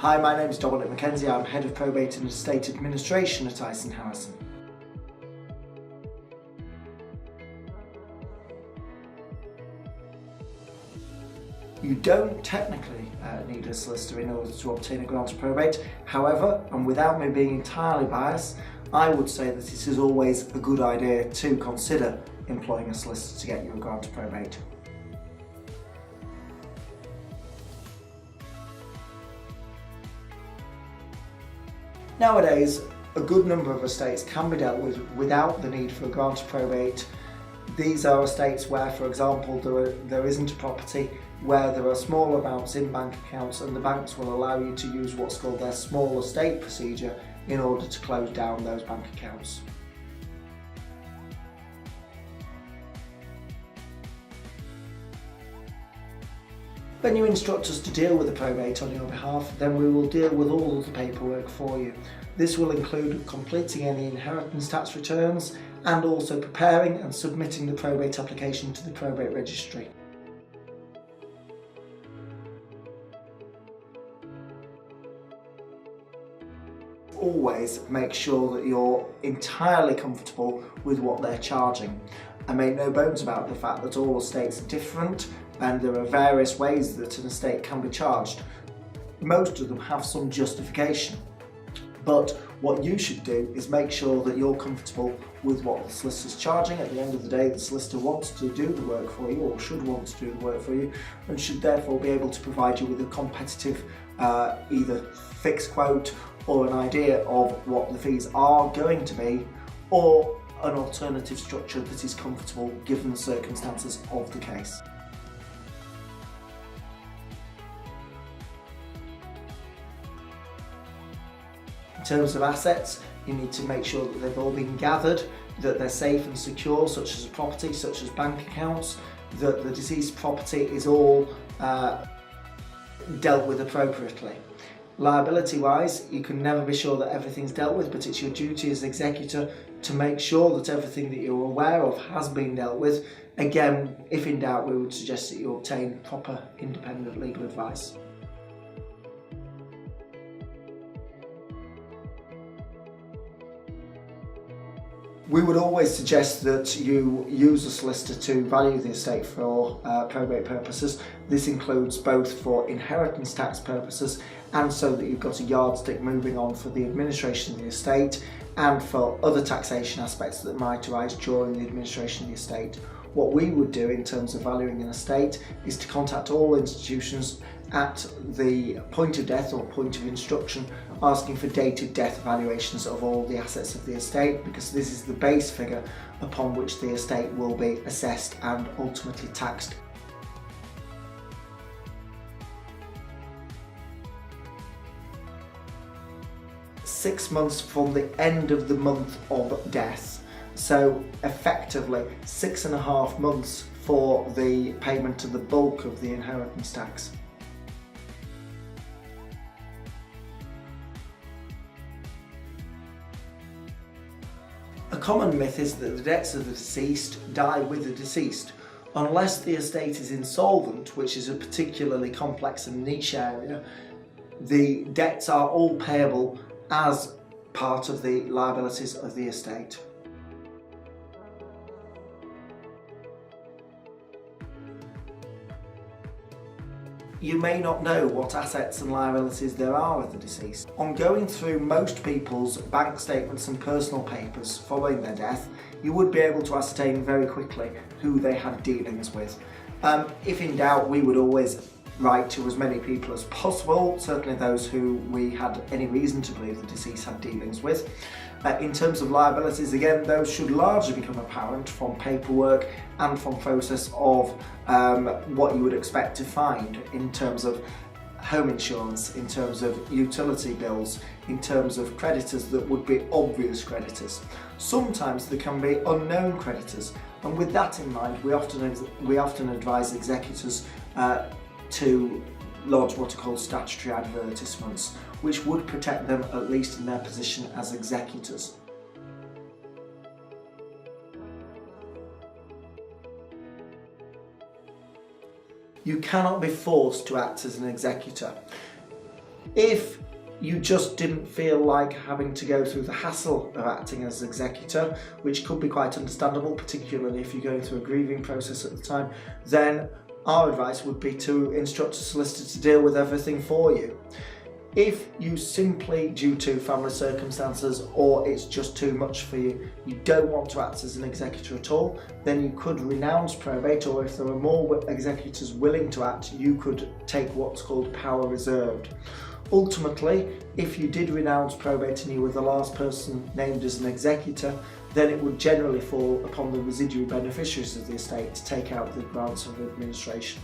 Hi, my name is Dominic Mackenzie. I'm Head of Probate and Estate Administration at Tyson Harrison. You don't technically need a solicitor in order to obtain a grant of probate. However, and without me being entirely biased, I would say that it is always a good idea to consider employing a solicitor to get you a grant of probate. Nowadays, a good number of estates can be dealt with without the need for a grant of probate. These are estates where, for example, there isn't a property, where there are small amounts in bank accounts, and the banks will allow you to use what's called their small estate procedure in order to close down those bank accounts. When you instruct us to deal with the probate on your behalf, then we will deal with all of the paperwork for you. This will include completing any inheritance tax returns and also preparing and submitting the probate application to the probate registry. Always make sure that you're entirely comfortable with what they're charging. I make no bones about the fact that all estates are different and there are various ways that an estate can be charged. Most of them have some justification, but what you should do is make sure that you're comfortable with what the solicitor's charging. At the end of the day, the solicitor wants to do the work for you, or should want to do the work for you, and should therefore be able to provide you with a competitive either fixed quote or an idea of what the fees are going to be, or an alternative structure that is comfortable given the circumstances of the case. In terms of assets, you need to make sure that they've all been gathered, that they're safe and secure, such as property, such as bank accounts, that the deceased property is all dealt with appropriately. Liability-wise, you can never be sure that everything's dealt with, but it's your duty as executor to make sure that everything that you're aware of has been dealt with. Again, if in doubt, we would suggest that you obtain proper independent legal advice. We would always suggest that you use a solicitor to value the estate for probate purposes. This includes both for inheritance tax purposes and so that you've got a yardstick moving on for the administration of the estate and for other taxation aspects that might arise during the administration of the estate. What we would do in terms of valuing an estate is to contact all institutions at the point of death or point of instruction, asking for dated death valuations of all the assets of the estate, because this is the base figure upon which the estate will be assessed and ultimately taxed. Six months from the end of the month of death. So effectively 6.5 months for the payment of the bulk of the inheritance tax. A common myth is that the debts of the deceased die with the deceased. Unless the estate is insolvent, which is a particularly complex and niche area, the debts are all payable as part of the liabilities of the estate. You may not know what assets and liabilities there are of the deceased. On going through most people's bank statements and personal papers following their death, you would be able to ascertain very quickly who they had dealings with. If in doubt, we would always write to as many people as possible, certainly those who we had any reason to believe the deceased had dealings with. In terms of liabilities, again, those should largely become apparent from paperwork and from process of what you would expect to find in terms of home insurance, in terms of utility bills, in terms of creditors that would be obvious creditors. Sometimes there can be unknown creditors, and with that in mind, we often advise executors to lodge what are called statutory advertisements, which would protect them at least in their position as executors. You cannot be forced to act as an executor. If you just didn't feel like having to go through the hassle of acting as executor, which could be quite understandable, particularly if you're going through a grieving process at the time, then our advice would be to instruct a solicitor to deal with everything for you. If you simply, due to family circumstances, or it's just too much for you, you don't want to act as an executor at all, then you could renounce probate, or if there are more executors willing to act, you could take what's called power reserved. Ultimately, if you did renounce probate and you were the last person named as an executor, then it would generally fall upon the residuary beneficiaries of the estate to take out the grants of administration.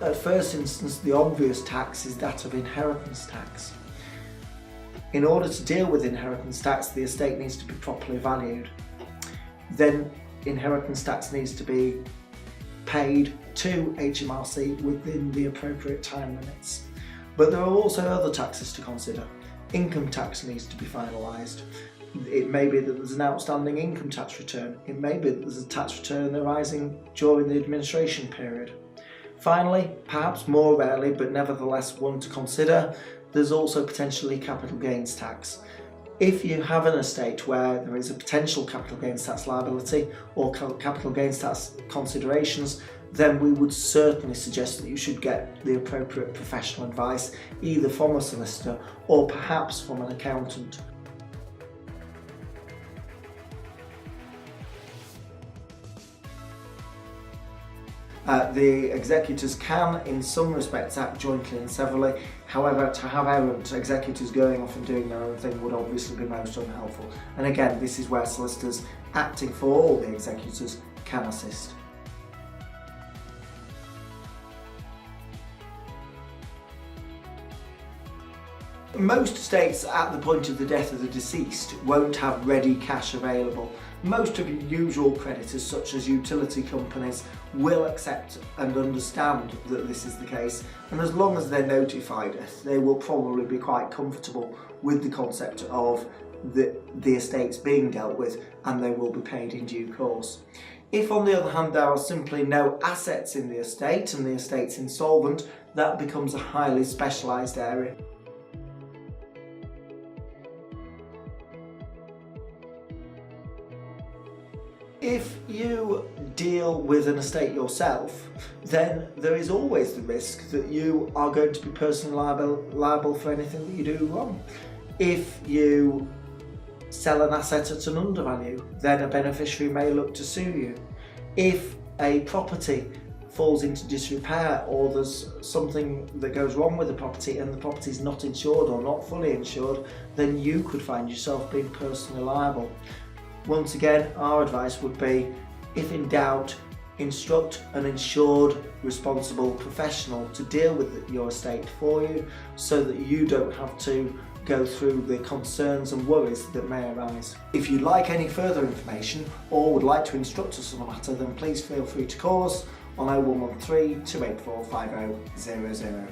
At first instance, the obvious tax is that of inheritance tax. In order to deal with inheritance tax, the estate needs to be properly valued. Then inheritance tax needs to be paid to HMRC within the appropriate time limits. But there are also other taxes to consider. Income tax needs to be finalised. It may be that there's an outstanding income tax return. It may be that there's a tax return arising during the administration period. Finally, perhaps more rarely, but nevertheless one to consider, there's also potentially capital gains tax. If you have an estate where there is a potential capital gains tax liability or capital gains tax considerations, then we would certainly suggest that you should get the appropriate professional advice, either from a solicitor or perhaps from an accountant. The executors can, in some respects, act jointly and severally. However, to have errant executors going off and doing their own thing would obviously be most unhelpful. And again, this is where solicitors acting for all the executors can assist. Most estates at the point of the death of the deceased won't have ready cash available. Most of your usual creditors, such as utility companies, will accept and understand that this is the case, and as long as they're notified, they will probably be quite comfortable with the concept of the estates being dealt with, and they will be paid in due course. If, on the other hand, there are simply no assets in the estate and the estate's insolvent, that becomes a highly specialised area. If you deal with an estate yourself, then there is always the risk that you are going to be personally liable for anything that you do wrong. If you sell an asset at an undervalue, then a beneficiary may look to sue you. If a property falls into disrepair or there's something that goes wrong with the property and the property is not insured or not fully insured, then you could find yourself being personally liable. Once again, our advice would be, if in doubt, instruct an insured, responsible professional to deal with your estate for you so that you don't have to go through the concerns and worries that may arise. If you'd like any further information or would like to instruct us on a matter, then please feel free to call us on 0113 284 5000.